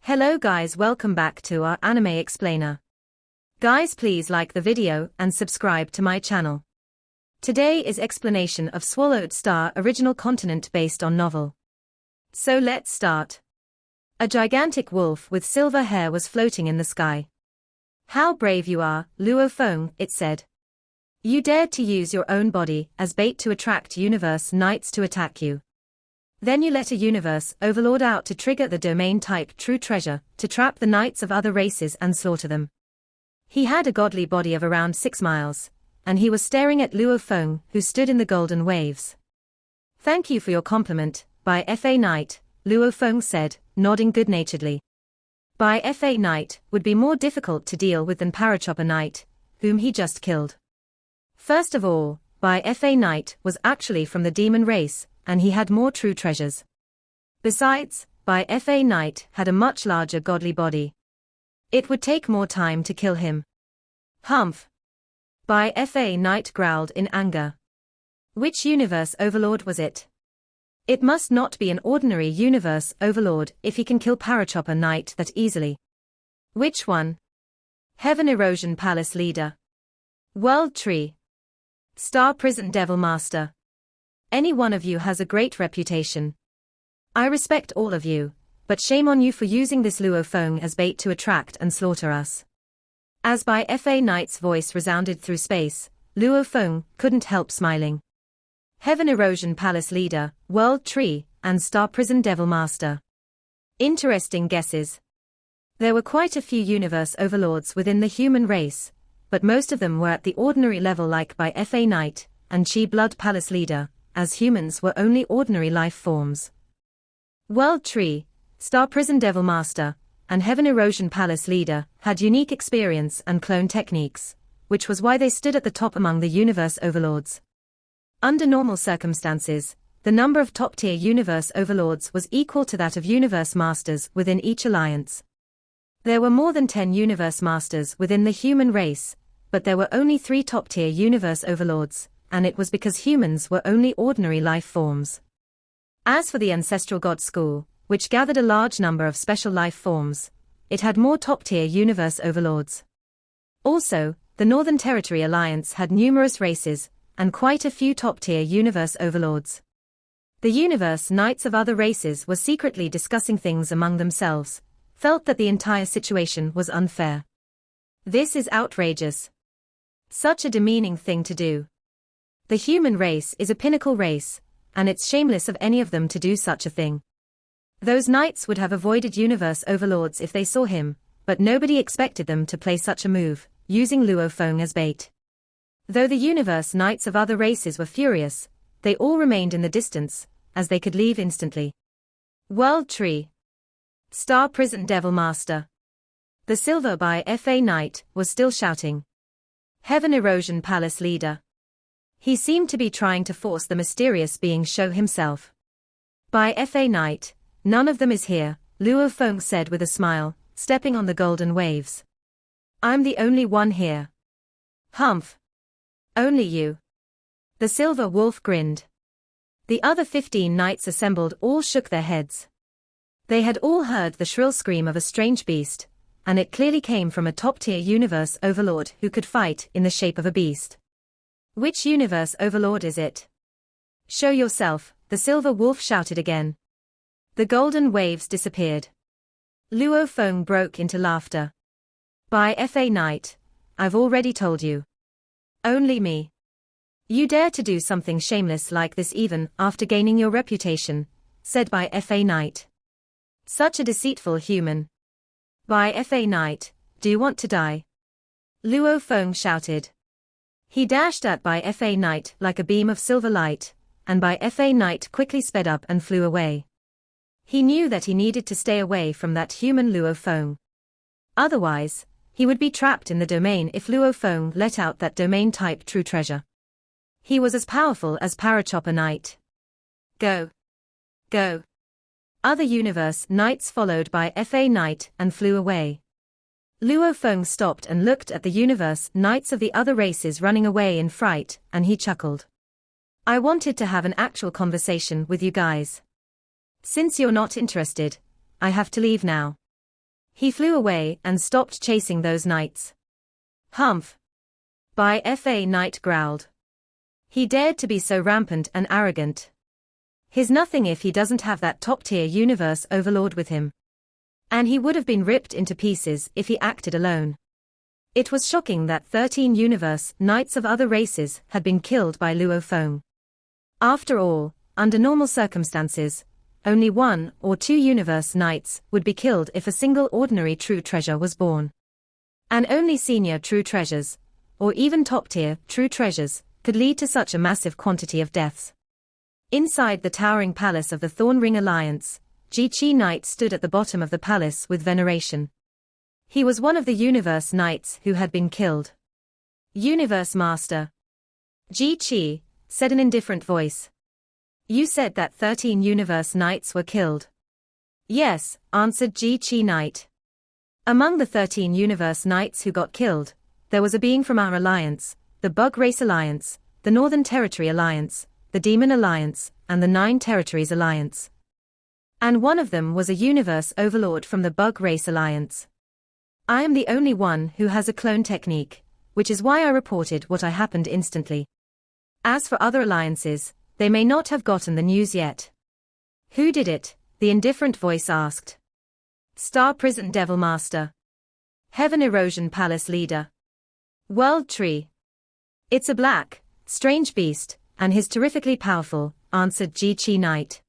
Hello guys, welcome back to our anime explainer. Guys, please like the video and subscribe to my channel. Today is explanation of Swallowed Star original continent based on novel. So let's start. A gigantic wolf with silver hair was floating in the sky. How brave you are, Luo Feng, it said. You dared to use your own body as bait to attract universe knights to attack you. Then you let a universe overlord out to trigger the domain-type true treasure, to trap the knights of other races and slaughter them. He had a godly body of around 6 miles, and he was staring at Luo Feng, who stood in the golden waves. Thank you for your compliment, by Fa Knight, Luo Feng said, nodding good-naturedly. By Fa Knight would be more difficult to deal with than Parachopper Knight, whom he just killed. First of all, by Fa Knight was actually from the demon race, and he had more true treasures. Besides, by Fa Knight had a much larger godly body. It would take more time to kill him. Humph! By Fa Knight growled in anger. Which universe overlord was it? It must not be an ordinary universe overlord if he can kill Parachopper Knight that easily. Which one? Heaven Erosion Palace Leader. World Tree. Star Prison Devil Master. Any one of you has a great reputation. I respect all of you, but shame on you for using this Luo Feng as bait to attract and slaughter us. As by Fa Knight's voice resounded through space, Luo Feng couldn't help smiling. Heaven Erosion Palace Leader, World Tree, and Star Prison Devil Master. Interesting guesses. There were quite a few universe overlords within the human race, but most of them were at the ordinary level like by Fa Knight and Chi Blood Palace Leader, as humans were only ordinary life forms. World Tree, Star Prison Devil Master, and Heaven Erosion Palace Leader had unique experience and clone techniques, which was why they stood at the top among the universe overlords. Under normal circumstances, the number of top-tier universe overlords was equal to that of universe masters within each alliance. There were more than 10 universe masters within the human race, but there were only 3 top-tier universe overlords, and it was because humans were only ordinary life forms. As for the Ancestral God School, which gathered a large number of special life forms, it had more top-tier universe overlords. Also, the Northern Territory Alliance had numerous races, and quite a few top-tier universe overlords. The universe knights of other races were secretly discussing things among themselves, felt that the entire situation was unfair. This is outrageous. Such a demeaning thing to do. The human race is a pinnacle race, and it's shameless of any of them to do such a thing. Those knights would have avoided universe overlords if they saw him, but nobody expected them to play such a move, using Luo Feng as bait. Though the universe knights of other races were furious, they all remained in the distance, as they could leave instantly. World Tree. Star Prison Devil Master. The silver by Fa Knight was still shouting. Heaven Erosion Palace Leader. He seemed to be trying to force the mysterious being show himself. By Fa Knight, none of them is here, Luo Feng said with a smile, stepping on the golden waves. I'm the only one here. Humph. Only you. The silver wolf grinned. The other 15 knights assembled all shook their heads. They had all heard the shrill scream of a strange beast, and it clearly came from a top-tier universe overlord who could fight in the shape of a beast. Which universe overlord is it? Show yourself, the silver wolf shouted again. The golden waves disappeared. Luo Feng broke into laughter. By Fa Knight, I've already told you. Only me. You dare to do something shameless like this even after gaining your reputation, said by Fa Knight. Such a deceitful human. By Fa Knight, do you want to die? Luo Feng shouted. He dashed at by Fa Knight like a beam of silver light, and by Fa Knight quickly sped up and flew away. He knew that he needed to stay away from that human Luo Feng. Otherwise, he would be trapped in the domain if Luo Feng let out that domain-type true treasure. He was as powerful as Parachopper Knight. Go. Go. Other universe knights followed by Fa Knight and flew away. Luo Feng stopped and looked at the universe knights of the other races running away in fright, and he chuckled. I wanted to have an actual conversation with you guys. Since you're not interested, I have to leave now. He flew away and stopped chasing those knights. Humph! By Fa Knight growled. He dared to be so rampant and arrogant. He's nothing if he doesn't have that top-tier universe overlord with him. And he would have been ripped into pieces if he acted alone. It was shocking that 13 universe knights of other races had been killed by Luo Feng. After all, under normal circumstances, only 1 or 2 universe knights would be killed if a single ordinary true treasure was born. And only senior true treasures, or even top-tier true treasures, could lead to such a massive quantity of deaths. Inside the towering palace of the Thorn Ring Alliance, Ji Chi Knight stood at the bottom of the palace with veneration. He was one of the universe knights who had been killed. Universe Master. Ji Chi said an indifferent voice. You said that 13 universe knights were killed. Yes, answered Ji Chi Knight. Among the 13 universe knights who got killed, there was a being from our alliance, the Bug Race Alliance, the Northern Territory Alliance, the Demon Alliance, and the 9 Territories Alliance. And one of them was a universe overlord from the Bug Race Alliance. I am the only one who has a clone technique, which is why I reported what I happened instantly. As for other alliances, they may not have gotten the news yet. Who did it? The indifferent voice asked. Star Prison Devil Master. Heaven Erosion Palace Leader. World Tree. It's a black, strange beast, and he's terrifically powerful, answered Ji Chi Knight.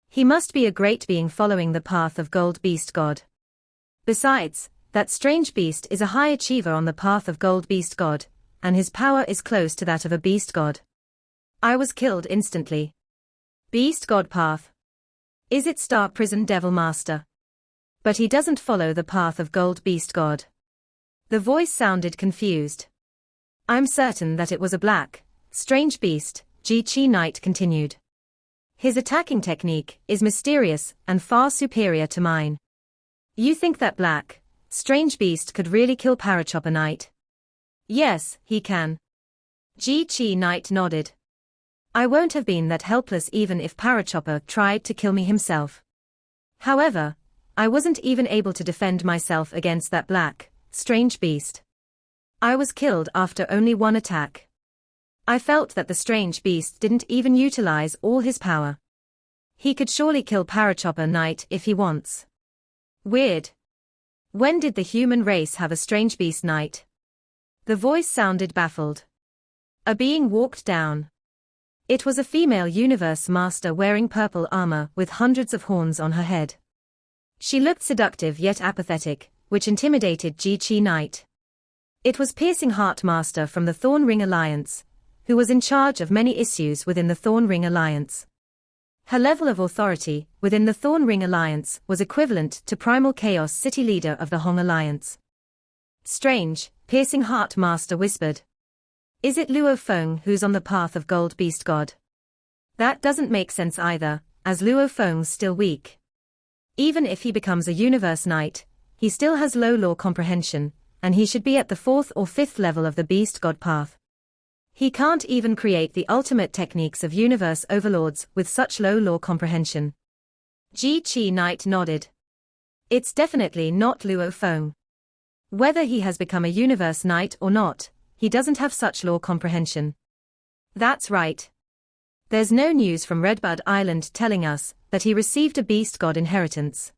He must be a great being following the path of Gold Beast God. Besides, that strange beast is a high achiever on the path of Gold Beast God, and his power is close to that of a beast god. I was killed instantly. Beast God path. Is it Star Prison Devil Master? But he doesn't follow the path of Gold Beast God. The voice sounded confused. I'm certain that it was a black, strange beast, Ji Chi Knight continued. His attacking technique is mysterious and far superior to mine. You think that black, strange beast could really kill Parachopper Knight? Yes, he can. Ji Chi Knight nodded. I won't have been that helpless even if Parachopper tried to kill me himself. However, I wasn't even able to defend myself against that black, strange beast. I was killed after only one attack. I felt that the strange beast didn't even utilize all his power. He could surely kill Parachopper Knight if he wants. Weird. When did the human race have a strange beast knight? The voice sounded baffled. A being walked down. It was a female universe master wearing purple armor with hundreds of horns on her head. She looked seductive yet apathetic, which intimidated Ji Chi Knight. It was Piercing Heart Master from the Thorn Ring Alliance, who was in charge of many issues within the Thorn Ring Alliance. Her level of authority within the Thorn Ring Alliance was equivalent to Primal Chaos City Leader of the Hong Alliance. Strange, Piercing Heart Master whispered. Is it Luo Feng who's on the path of Gold Beast God? That doesn't make sense either, as Luo Feng's still weak. Even if he becomes a Universe Knight, he still has low lore comprehension, and he should be at the 4th or 5th level of the Beast God path. He can't even create the ultimate techniques of Universe Overlords with such low lore comprehension. Ji Chi Knight nodded. It's definitely not Luo Feng. Whether he has become a Universe Knight or not, he doesn't have such lore comprehension. That's right. There's no news from Redbud Island telling us that he received a Beast God inheritance.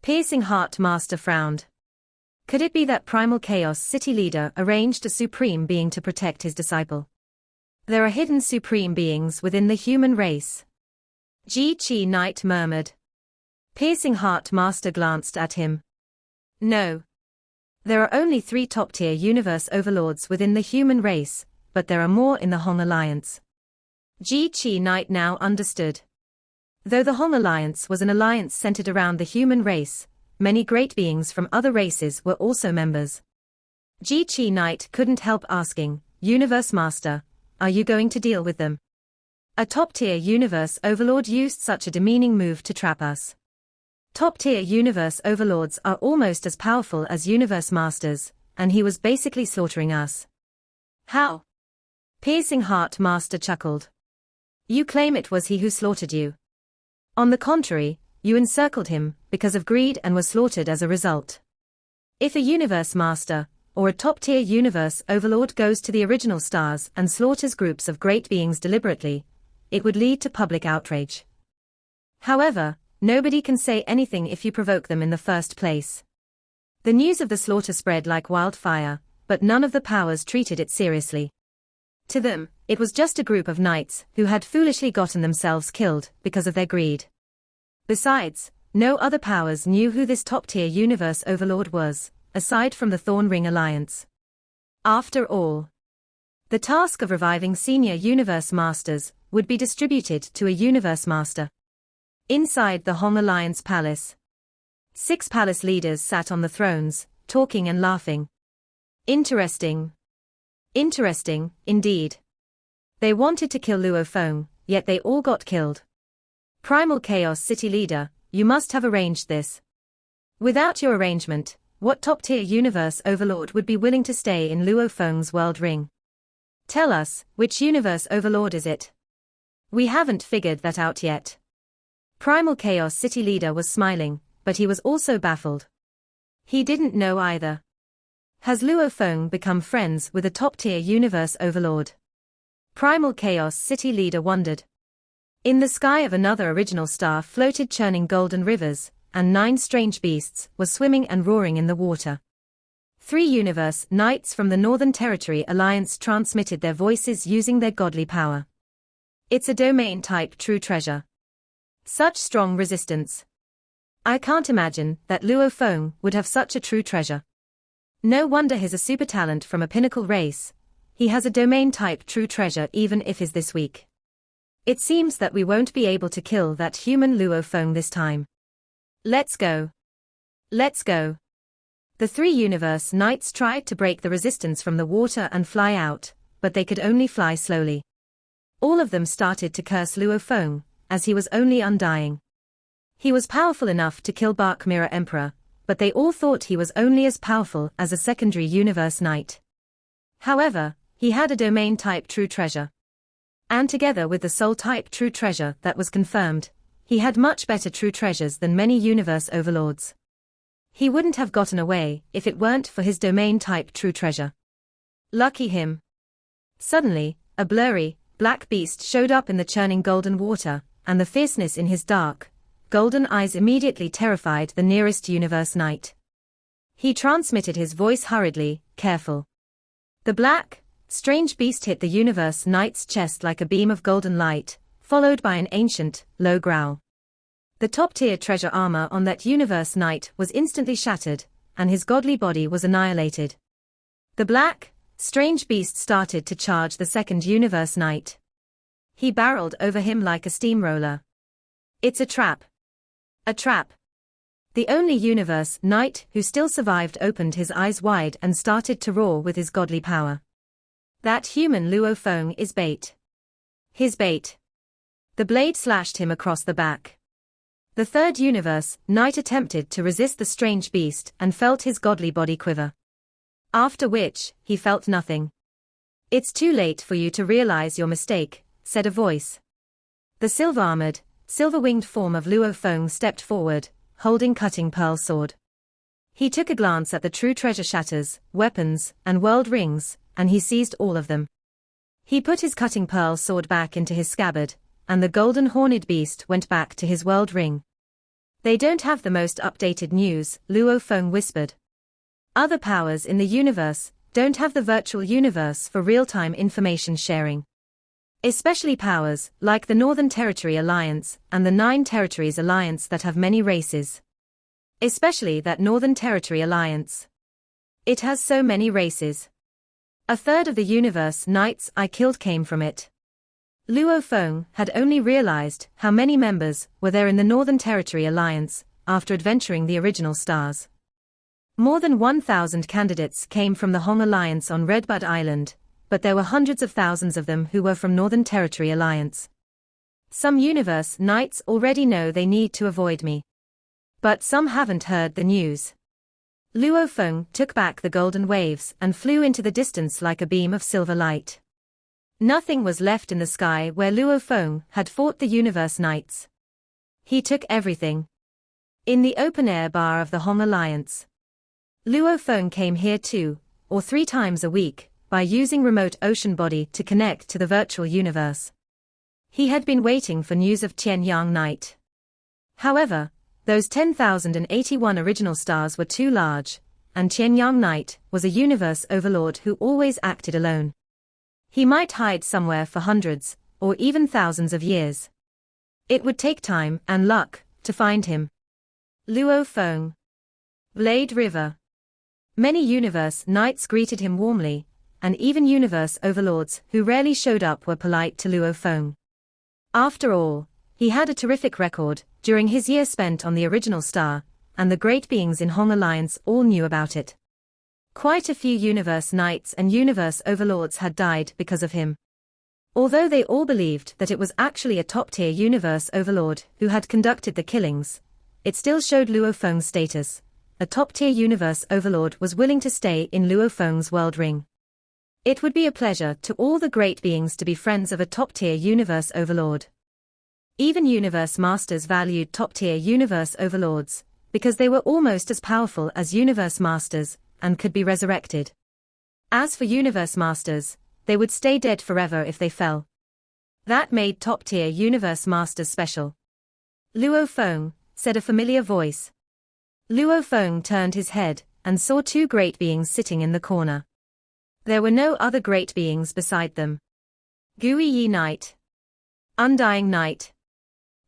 Piercing Heart Master frowned. Could it be that Primal Chaos City Leader arranged a supreme being to protect his disciple? There are hidden supreme beings within the human race. Ji Chi Knight murmured. Piercing Heart Master glanced at him. No. There are only 3 top-tier universe overlords within the human race, but there are more in the Hong Alliance. Ji Chi Knight now understood. Though the Hong Alliance was an alliance centered around the human race, many great beings from other races were also members. Ji Chi Knight couldn't help asking, Universe Master, are you going to deal with them? A top-tier universe overlord used such a demeaning move to trap us. Top-tier universe overlords are almost as powerful as universe masters, and he was basically slaughtering us. How? Piercing Heart Master chuckled. You claim it was he who slaughtered you. On the contrary, you encircled him because of greed and was slaughtered as a result. If a universe master, or a top-tier universe overlord goes to the original stars and slaughters groups of great beings deliberately, it would lead to public outrage. However, nobody can say anything if you provoke them in the first place. The news of the slaughter spread like wildfire, but none of the powers treated it seriously. To them, it was just a group of knights who had foolishly gotten themselves killed because of their greed. Besides, no other powers knew who this top-tier universe overlord was, aside from the Thorn Ring Alliance. After all, the task of reviving senior universe masters would be distributed to a universe master. Inside the Hong Alliance palace, 6 palace leaders sat on the thrones, talking and laughing. Interesting. Interesting, indeed. They wanted to kill Luo Feng, yet they all got killed. Primal Chaos City Leader, you must have arranged this. Without your arrangement, what top-tier universe overlord would be willing to stay in Luo Feng's world ring? Tell us, which universe overlord is it? We haven't figured that out yet. Primal Chaos City Leader was smiling, but he was also baffled. He didn't know either. Has Luo Feng become friends with a top-tier universe overlord? Primal Chaos City Leader wondered. In the sky of another original star floated churning golden rivers, and 9 strange beasts were swimming and roaring in the water. 3 universe knights from the Northern Territory Alliance transmitted their voices using their godly power. It's a domain-type true treasure. Such strong resistance. I can't imagine that Luo Feng would have such a true treasure. No wonder he's a super talent from a pinnacle race. He has a domain-type true treasure even if he's this weak. It seems that we won't be able to kill that human Luo Feng this time. Let's go. Let's go. The 3 universe knights tried to break the resistance from the water and fly out, but they could only fly slowly. All of them started to curse Luo Feng, as he was only undying. He was powerful enough to kill Bark Mirror Emperor, but they all thought he was only as powerful as a secondary universe knight. However, he had a domain-type true treasure. And together with the soul-type true treasure that was confirmed, he had much better true treasures than many universe overlords. He wouldn't have gotten away if it weren't for his domain-type true treasure. Lucky him. Suddenly, a blurry, black beast showed up in the churning golden water, and the fierceness in his dark, golden eyes immediately terrified the nearest universe knight. He transmitted his voice hurriedly, careful. The black, strange beast hit the universe knight's chest like a beam of golden light, followed by an ancient, low growl. The top-tier treasure armor on that universe knight was instantly shattered, and his godly body was annihilated. The black, strange beast started to charge the second universe knight. He barreled over him like a steamroller. It's a trap. A trap. The only universe knight who still survived opened his eyes wide and started to roar with his godly power. That human Luo Feng is bait. His bait. The blade slashed him across the back. The third universe knight attempted to resist the strange beast and felt his godly body quiver. After which, he felt nothing. It's too late for you to realize your mistake, said a voice. The silver-armored, silver-winged form of Luo Feng stepped forward, holding cutting pearl sword. He took a glance at the true treasure shatters, weapons, and world rings, and he seized all of them. He put his cutting pearl sword back into his scabbard, and the golden horned beast went back to his world ring. They don't have the most updated news, Luo Feng whispered. Other powers in the universe don't have the virtual universe for real-time information sharing. Especially powers like the Northern Territory Alliance and the 9 Territories Alliance that have many races. Especially that Northern Territory Alliance. It has so many races. A third of the universe knights I killed came from it. Luo Feng had only realized how many members were there in the Northern Territory Alliance after adventuring the original stars. More than 1,000 candidates came from the Hong Alliance on Redbud Island, but there were hundreds of thousands of them who were from Northern Territory Alliance. Some universe knights already know they need to avoid me. But some haven't heard the news. Luo Feng took back the golden waves and flew into the distance like a beam of silver light. Nothing was left in the sky where Luo Feng had fought the universe knights. He took everything. In the open-air bar of the Hong Alliance. Luo Feng came here 2 or 3 times a week, by using remote ocean body to connect to the virtual universe. He had been waiting for news of Tian Yang Night. However, those 10,081 original stars were too large, and Tian Yang Night was a universe overlord who always acted alone. He might hide somewhere for hundreds, or even thousands of years. It would take time and luck to find him. Luo Feng. Blade River. Many universe knights greeted him warmly, and even universe overlords who rarely showed up were polite to Luo Feng. After all, he had a terrific record during his year spent on the original star, and the great beings in Hong Alliance all knew about it. Quite a few universe knights and universe overlords had died because of him. Although they all believed that it was actually a top-tier universe overlord who had conducted the killings, it still showed Luo Feng's status. A top-tier universe overlord was willing to stay in Luo Feng's world ring. It would be a pleasure to all the great beings to be friends of a top-tier universe overlord. Even universe masters valued top-tier universe overlords, because they were almost as powerful as universe masters, and could be resurrected. As for universe masters, they would stay dead forever if they fell. That made top-tier universe masters special. Luo Feng, said a familiar voice. Luo Feng turned his head, and saw 2 great beings sitting in the corner. There were no other great beings beside them. Gui Yi Night. Undying Night.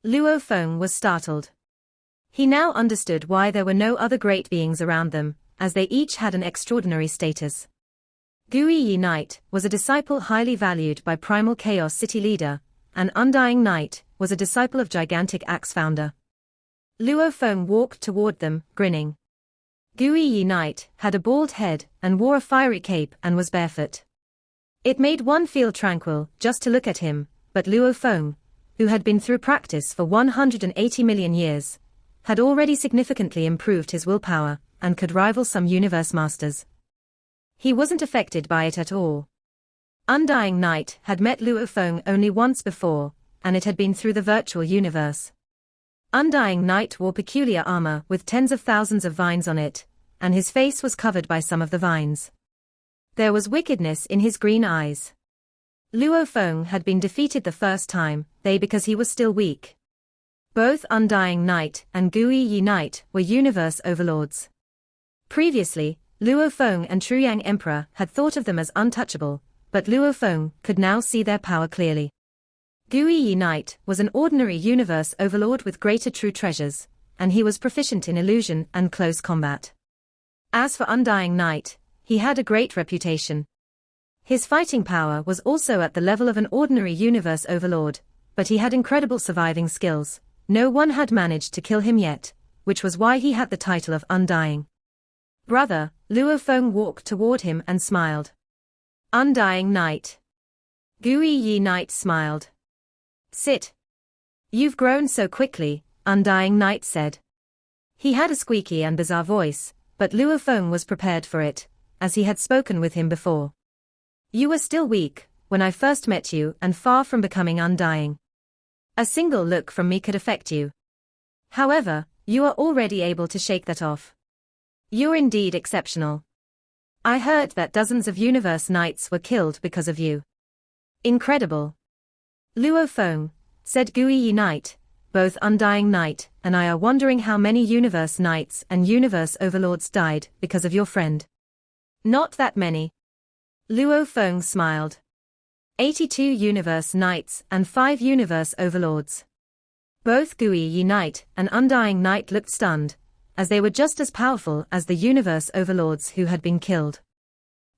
Luo Feng was startled. He now understood why there were no other great beings around them, as they each had an extraordinary status. Gui Yi Night was a disciple highly valued by Primal Chaos City leader, and Undying Night was a disciple of Gigantic Axe founder. Luo Feng walked toward them, grinning. Gui Yi Night had a bald head and wore a fiery cape and was barefoot. It made one feel tranquil just to look at him, but Luo Feng, who had been through practice for 180 million years, had already significantly improved his willpower, and could rival some universe masters. He wasn't affected by it at all. Undying Night had met Luo Feng only once before, and it had been through the virtual universe. Undying Night wore peculiar armor with tens of thousands of vines on it, and his face was covered by some of the vines. There was wickedness in his green eyes. Luo Feng had been defeated the first time, because he was still weak. Both Undying Night and Gui Yi Night were universe overlords. Previously, Luo Feng and Truyang Emperor had thought of them as untouchable, but Luo Feng could now see their power clearly. Gui Yi Night was an ordinary universe overlord with greater true treasures, and he was proficient in illusion and close combat. As for Undying Night, he had a great reputation. His fighting power was also at the level of an ordinary universe overlord, but he had incredible surviving skills. No one had managed to kill him yet, which was why he had the title of Undying. Brother, Luo Feng walked toward him and smiled. Undying Night. Gui Yi Night smiled. Sit. You've grown so quickly, Undying Night said. He had a squeaky and bizarre voice, but Luo Feng was prepared for it, as he had spoken with him before. You were still weak when I first met you and far from becoming undying. A single look from me could affect you. However, you are already able to shake that off. You're indeed exceptional. I heard that dozens of universe knights were killed because of you. Incredible. Luo Feng, said Gui Yi Night, both Undying Night and I are wondering how many universe knights and universe overlords died because of your friend. Not that many. Luo Feng smiled. 82 universe knights and 5 universe overlords. Both Gui Yi Night and Undying Night looked stunned, as they were just as powerful as the universe overlords who had been killed.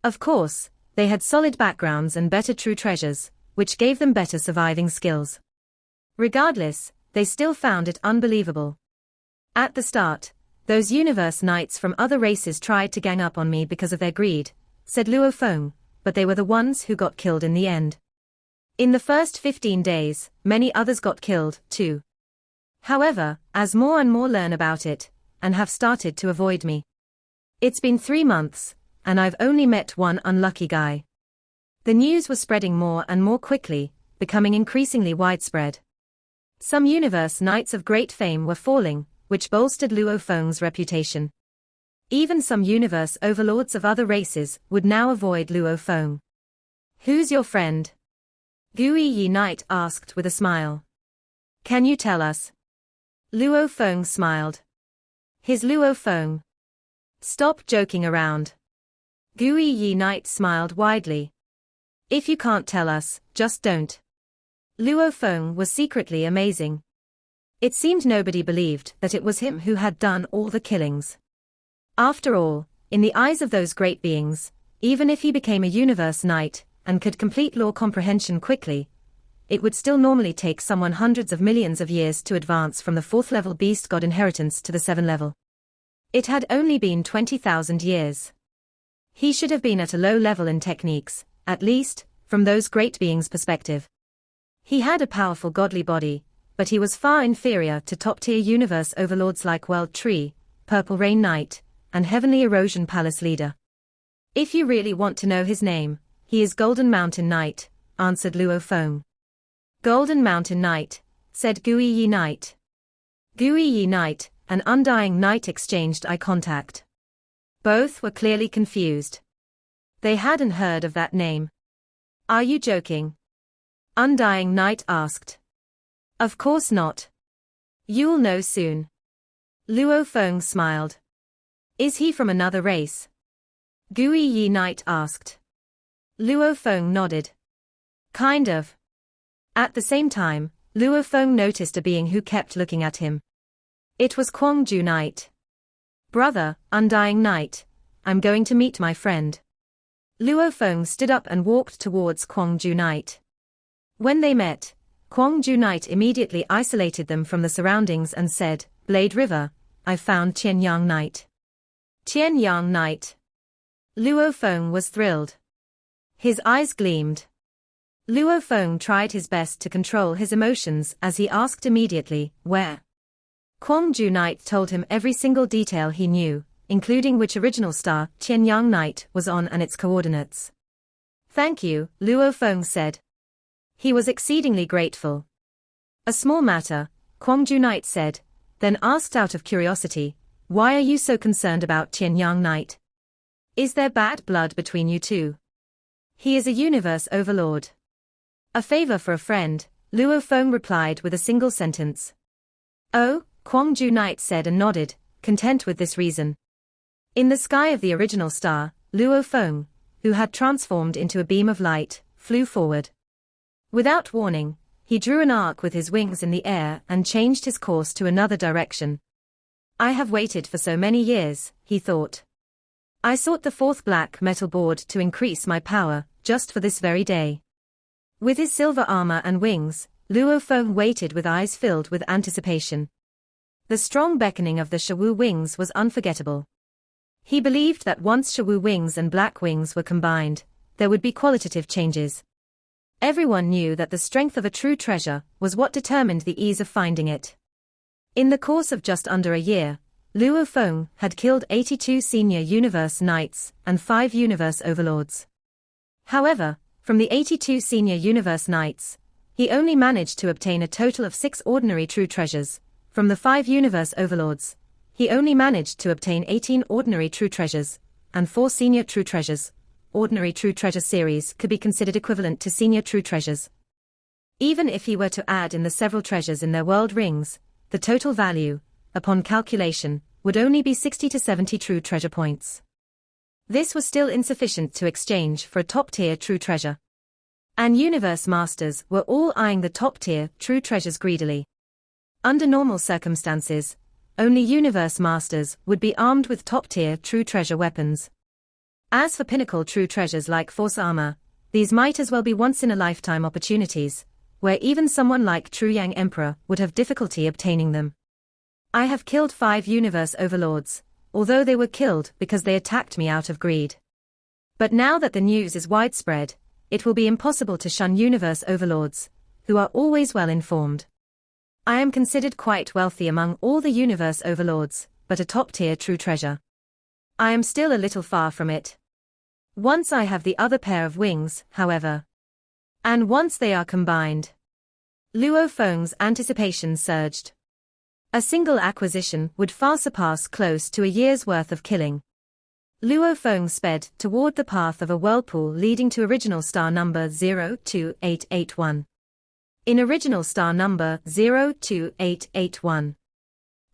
Of course, they had solid backgrounds and better true treasures, which gave them better surviving skills. Regardless, they still found it unbelievable. At the start, those universe knights from other races tried to gang up on me because of their greed, said Luo Feng, but they were the ones who got killed in the end. In the first 15 days, many others got killed, too. However, as more and more learn about it, and have started to avoid me. It's been 3 months, and I've only met one unlucky guy. The news was spreading more and more quickly, becoming increasingly widespread. Some universe knights of great fame were falling, which bolstered Luo Feng's reputation. Even some universe overlords of other races would now avoid Luo Feng. "Who's your friend?" Gui Yi Knight asked with a smile. "Can you tell us?" Luo Feng smiled. "His Luo Feng." "Stop joking around." Gui Yi Knight smiled widely. "If you can't tell us, just don't." Luo Feng was secretly amazing. It seemed nobody believed that it was him who had done all the killings. After all, in the eyes of those great beings, even if he became a universe knight and could complete law comprehension quickly, it would still normally take someone hundreds of millions of years to advance from the 4th level beast god inheritance to the 7th level. It had only been 20,000 years. He should have been at a low level in techniques, at least, from those great beings' perspective. He had a powerful godly body, but he was far inferior to top-tier universe overlords like World Tree, Purple Rain Knight, and Heavenly Erosion Palace Leader. "If you really want to know his name, he is Golden Mountain Knight," answered Luo Feng. "Golden Mountain Knight," said Gui Yi Knight. Gui Yi Knight and Undying Knight exchanged eye contact. Both were clearly confused. They hadn't heard of that name. "Are you joking?" Undying Knight asked. "Of course not. You'll know soon." Luo Feng smiled. "Is he from another race?" Gui Yi Knight asked. Luo Feng nodded. "Kind of." At the same time, Luo Feng noticed a being who kept looking at him. It was Ju Knight. "Brother, Undying Knight, I'm going to meet my friend." Luo Feng stood up and walked towards Ju Knight. When they met, Ju Knight immediately isolated them from the surroundings and said, "Blade River, I've found Qian Yang Knight." "Qian Yang Knight." Luo Feng was thrilled. His eyes gleamed. Luo Feng tried his best to control his emotions as he asked immediately, "Where?" Ju Knight told him every single detail he knew, including which original star Qian Yang Knight was on and its coordinates. "Thank you," Luo Feng said. He was exceedingly grateful. "A small matter," Ju Knight said, then asked out of curiosity, "Why are you so concerned about Qian Yang Knight? Is there bad blood between you two?" "He is a universe overlord." "A favor for a friend," Luo Feng replied with a single sentence. "Oh," Ju Knight said and nodded, content with this reason. In the sky of the original star, Luo Feng, who had transformed into a beam of light, flew forward. Without warning, he drew an arc with his wings in the air and changed his course to another direction. "I have waited for so many years," he thought. "I sought the 4th black metal board to increase my power, just for this very day." With his silver armor and wings, Luo Feng waited with eyes filled with anticipation. The strong beckoning of the Shawu wings was unforgettable. He believed that once Shawu wings and black wings were combined, there would be qualitative changes. Everyone knew that the strength of a true treasure was what determined the ease of finding it. In the course of just under a year, Luo Feng had killed 82 senior universe knights and 5 universe overlords. However, from the 82 senior universe knights, he only managed to obtain a total of 6 ordinary true treasures. From the 5 universe overlords, he only managed to obtain 18 ordinary true treasures, and 4 senior true treasures. Ordinary true treasure series could be considered equivalent to senior true treasures. Even if he were to add in the several treasures in their world rings, the total value, upon calculation, would only be 60 to 70 true treasure points. This was still insufficient to exchange for a top-tier true treasure. And universe masters were all eyeing the top-tier true treasures greedily. Under normal circumstances, only universe masters would be armed with top-tier true treasure weapons. As for pinnacle true treasures like force armor, these might as well be once-in-a-lifetime opportunities, where even someone like True Yang Emperor would have difficulty obtaining them. "I have killed 5 universe overlords, although they were killed because they attacked me out of greed. But now that the news is widespread, it will be impossible to shun universe overlords, who are always well informed. I am considered quite wealthy among all the universe overlords, but a top-tier true treasure. I am still a little far from it. Once I have the other pair of wings, however. And once they are combined." Luo Feng's anticipation surged. A single acquisition would far surpass close to a year's worth of killing. Luo Feng sped toward the path of a whirlpool leading to original star number 02881. In original star number 02881.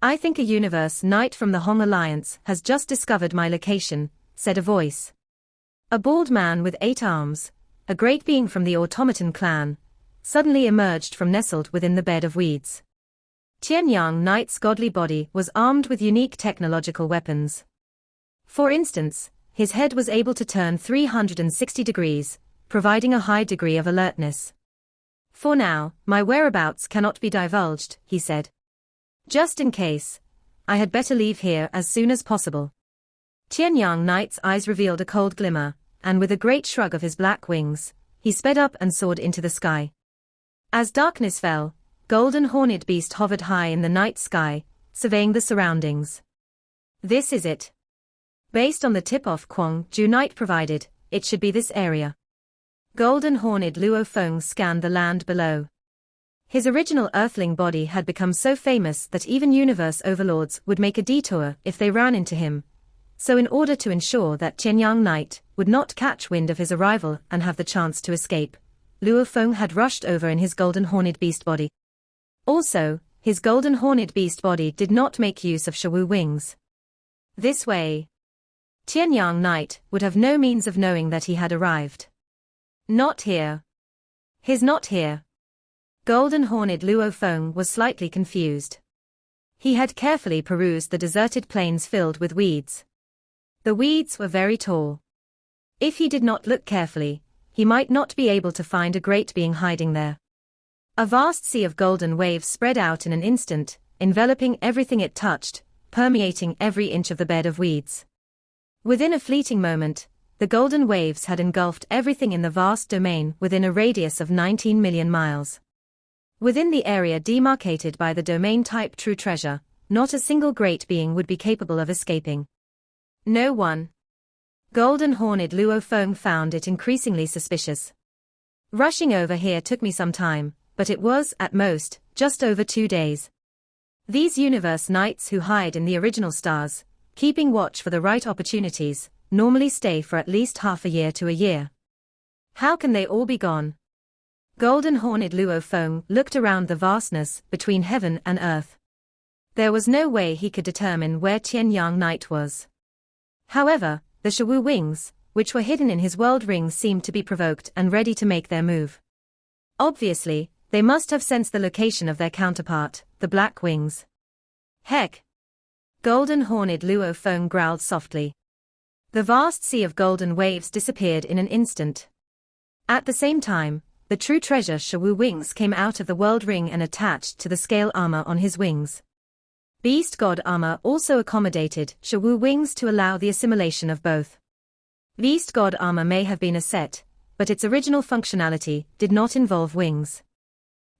I think a universe knight from the Hong Alliance has just discovered my location, said a voice. A bald man with 8 arms, a great being from the automaton clan, suddenly emerged from nestled within the bed of weeds. Tian Yang Knight's godly body was armed with unique technological weapons. For instance, his head was able to turn 360 degrees, providing a high degree of alertness. For now, my whereabouts cannot be divulged, he said. Just in case, I had better leave here as soon as possible. Tian Yang Knight's eyes revealed a cold glimmer, and with a great shrug of his black wings, he sped up and soared into the sky. As darkness fell, golden horned beast hovered high in the night sky, surveying the surroundings. This is it. Based on the tip-off Kwong Ju Knight provided, it should be this area. Golden horned Luo Feng scanned the land below. His original earthling body had become so famous that even universe overlords would make a detour if they ran into him. So in order to ensure that Tian Yang Knight would not catch wind of his arrival and have the chance to escape, Luo Feng had rushed over in his golden horned beast body. Also, his golden horned beast body did not make use of Shawu wings. This way, Tian Yang Knight would have no means of knowing that he had arrived. Not here. His not here. Golden horned Luo Feng was slightly confused. He had carefully perused the deserted plains filled with weeds. The weeds were very tall. If he did not look carefully, he might not be able to find a great being hiding there. A vast sea of golden waves spread out in an instant, enveloping everything it touched, permeating every inch of the bed of weeds. Within a fleeting moment, the golden waves had engulfed everything in the vast domain within a radius of 19 million miles. Within the area demarcated by the domain type True Treasure, not a single great being would be capable of escaping. No one. Golden horned Luo Feng found it increasingly suspicious. Rushing over here took me some time, but it was, at most, just over 2 days. These universe knights who hide in the original stars, keeping watch for the right opportunities, normally stay for at least half a year to a year. How can they all be gone? Golden horned Luo Feng looked around the vastness between heaven and earth. There was no way he could determine where Tian Yang Knight was. However, the Shawu wings, which were hidden in his world ring, seemed to be provoked and ready to make their move. Obviously, they must have sensed the location of their counterpart, the black wings. Heck! Golden horned Luo Feng growled softly. The vast sea of golden waves disappeared in an instant. At the same time, the True Treasure Shawu wings came out of the world ring and attached to the scale armor on his wings. Beast God armor also accommodated Shawu wings to allow the assimilation of both. Beast God armor may have been a set, but its original functionality did not involve wings.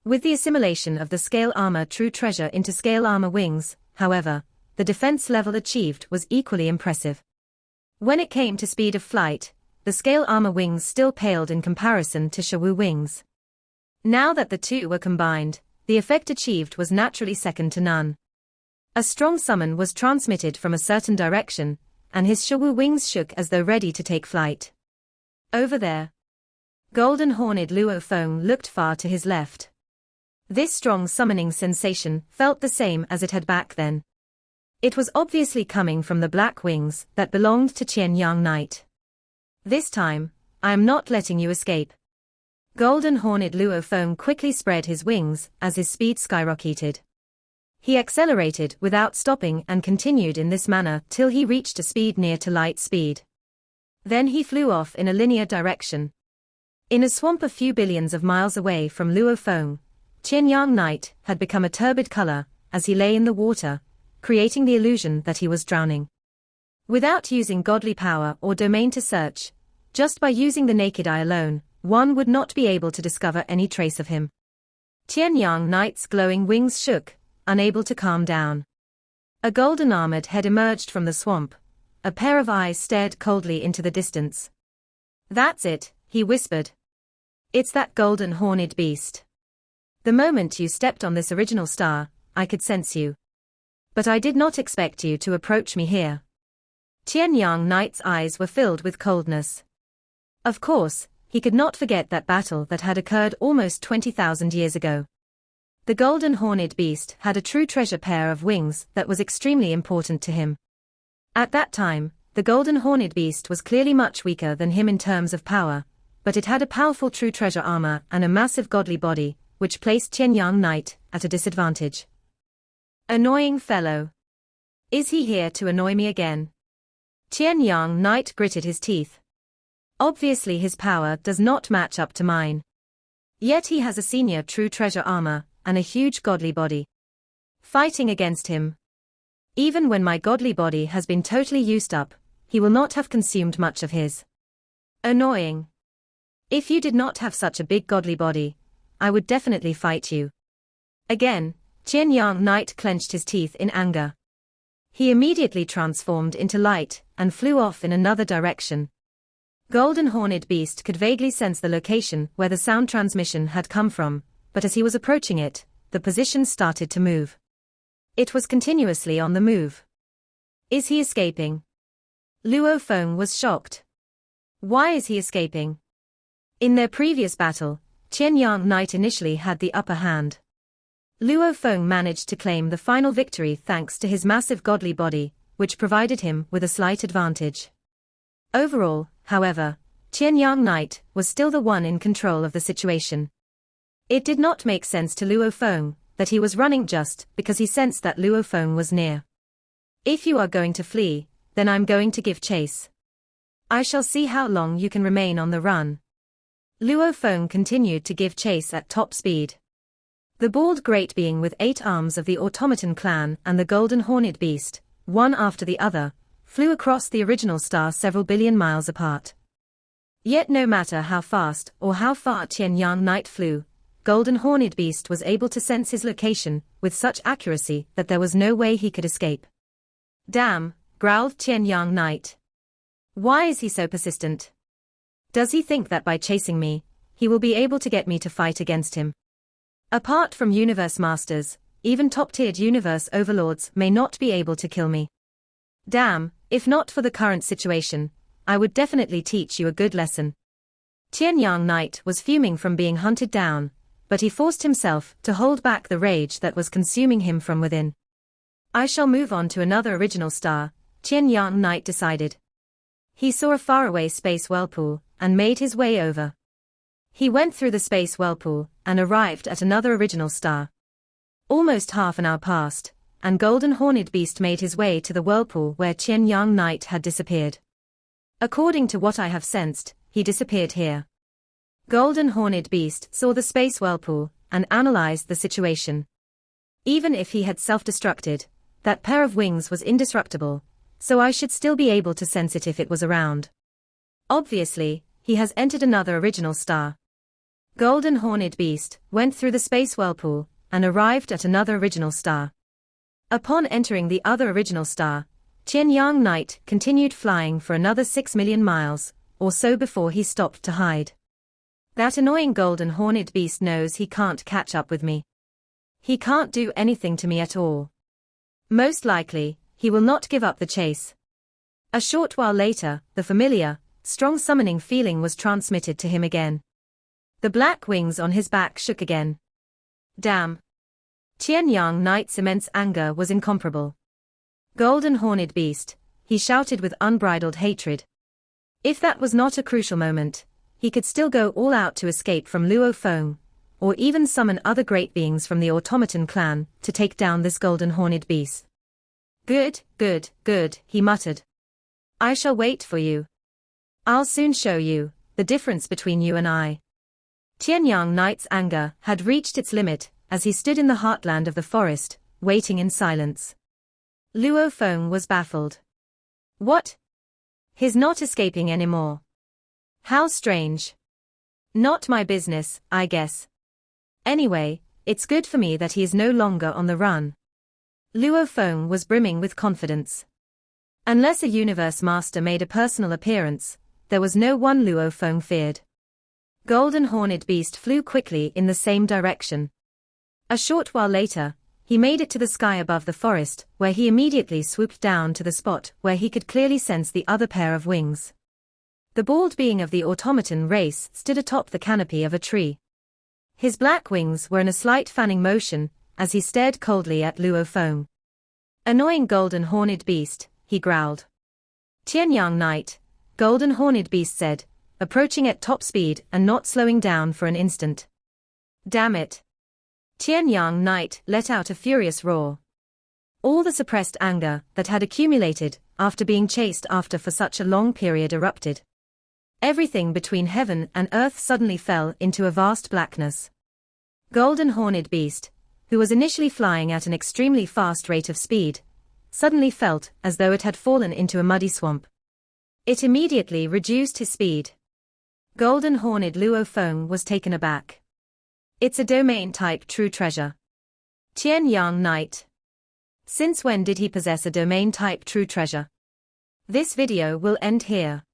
With the assimilation of the scale armor True Treasure into scale armor wings, however, the defense level achieved was equally impressive. When it came to speed of flight, the scale armor wings still paled in comparison to Shawu wings. Now that the two were combined, the effect achieved was naturally second to none. A strong summon was transmitted from a certain direction, and his Shawu wings shook as though ready to take flight. Over there. Golden horned Luo Feng looked far to his left. This strong summoning sensation felt the same as it had back then. It was obviously coming from the black wings that belonged to Tian Yang Knight. This time, I am not letting you escape. Golden horned Luo Feng quickly spread his wings as his speed skyrocketed. He accelerated without stopping and continued in this manner till he reached a speed near to light speed. Then he flew off in a linear direction. In a swamp a few billions of miles away from Luo Feng, Tian Yang Knight had become a turbid color as he lay in the water, creating the illusion that he was drowning. Without using godly power or domain to search, just by using the naked eye alone, one would not be able to discover any trace of him. Tian Yang Knight's glowing wings shook, unable to calm down. A golden armored head emerged from the swamp. A pair of eyes stared coldly into the distance. That's it, he whispered. It's that golden horned beast. The moment you stepped on this original star, I could sense you. But I did not expect you to approach me here. Tian Yang Knight's eyes were filled with coldness. Of course, he could not forget that battle that had occurred almost 20,000 years ago. The golden horned beast had a true treasure pair of wings that was extremely important to him. At that time, the golden horned beast was clearly much weaker than him in terms of power, but it had a powerful true treasure armor and a massive godly body, which placed Tian Yang Knight at a disadvantage. Annoying fellow. Is he here to annoy me again? Tian Yang Knight gritted his teeth. Obviously his power does not match up to mine. Yet he has a senior true treasure armor and a huge godly body. Fighting against him. Even when my godly body has been totally used up, he will not have consumed much of his. Annoying. If you did not have such a big godly body, I would definitely fight you. Again, Tian Yang Knight clenched his teeth in anger. He immediately transformed into light and flew off in another direction. Golden Horned Beast could vaguely sense the location where the sound transmission had come from, but as he was approaching it, the position started to move. It was continuously on the move. Is he escaping? Luo Feng was shocked. Why is he escaping? In their previous battle, Tian Yang Knight initially had the upper hand. Luo Feng managed to claim the final victory thanks to his massive godly body, which provided him with a slight advantage. Overall, however, Tian Yang Knight was still the one in control of the situation. It did not make sense to Luo Feng that he was running just because he sensed that Luo Feng was near. If you are going to flee, then I'm going to give chase. I shall see how long you can remain on the run. Luo Feng continued to give chase at top speed. The bald great being with 8 arms of the automaton clan and the golden horned beast, one after the other, flew across the original star several billion miles apart. Yet no matter how fast or how far Tian Yang Knight flew, Golden Horned Beast was able to sense his location with such accuracy that there was no way he could escape. Damn, growled Tian Yang Knight. Why is he so persistent? Does he think that by chasing me, he will be able to get me to fight against him? Apart from Universe Masters, even top-tiered Universe Overlords may not be able to kill me. Damn, if not for the current situation, I would definitely teach you a good lesson. Tian Yang Knight was fuming from being hunted down, but he forced himself to hold back the rage that was consuming him from within. I shall move on to another original star, Tian Yang Knight decided. He saw a faraway space whirlpool and made his way over. He went through the space whirlpool and arrived at another original star. Almost half an hour passed, and Golden Horned Beast made his way to the whirlpool where Tian Yang Knight had disappeared. According to what I have sensed, he disappeared here. Golden Horned Beast saw the space whirlpool and analyzed the situation. Even if he had self-destructed, that pair of wings was indestructible, so I should still be able to sense it if it was around. Obviously, he has entered another original star. Golden Horned Beast went through the space whirlpool and arrived at another original star. Upon entering the other original star, Tian Yang Knight continued flying for another 6 million miles or so before he stopped to hide. That annoying Golden Horned Beast knows he can't catch up with me. He can't do anything to me at all. Most likely, he will not give up the chase. A short while later, the familiar, strong summoning feeling was transmitted to him again. The black wings on his back shook again. Damn. Tian Yang Knight's immense anger was incomparable. Golden Horned Beast, he shouted with unbridled hatred. If that was not a crucial moment, he could still go all out to escape from Luo Feng, or even summon other great beings from the automaton clan to take down this Golden Horned Beast. Good, good, good, he muttered. I shall wait for you. I'll soon show you the difference between you and I. Tian Yang Knight's anger had reached its limit as he stood in the heartland of the forest, waiting in silence. Luo Feng was baffled. What? He's not escaping anymore. How strange. Not my business, I guess. Anyway, it's good for me that he is no longer on the run. Luo Feng was brimming with confidence. Unless a Universe Master made a personal appearance, there was no one Luo Feng feared. Golden Horned Beast flew quickly in the same direction. A short while later, He made it to the sky above the forest, where he immediately swooped down to the spot where he could clearly sense the other pair of wings. The bald being of the automaton race stood atop the canopy of a tree. His black wings were in a slight fanning motion as he stared coldly at Luo Feng. "Annoying golden horned beast," he growled. "Tian young knight," golden horned beast said, approaching at top speed and not slowing down for an instant. "Damn it." Tian young knight let out a furious roar. All the suppressed anger that had accumulated after being chased after for such a long period erupted. Everything between heaven and earth suddenly fell into a vast blackness. Golden horned beast, who was initially flying at an extremely fast rate of speed, suddenly felt as though it had fallen into a muddy swamp. It immediately reduced his speed. Golden horned Luo Feng was taken aback. "It's a domain-type true treasure." Tian young knight. Since when did he possess a domain-type true treasure? This video will end here.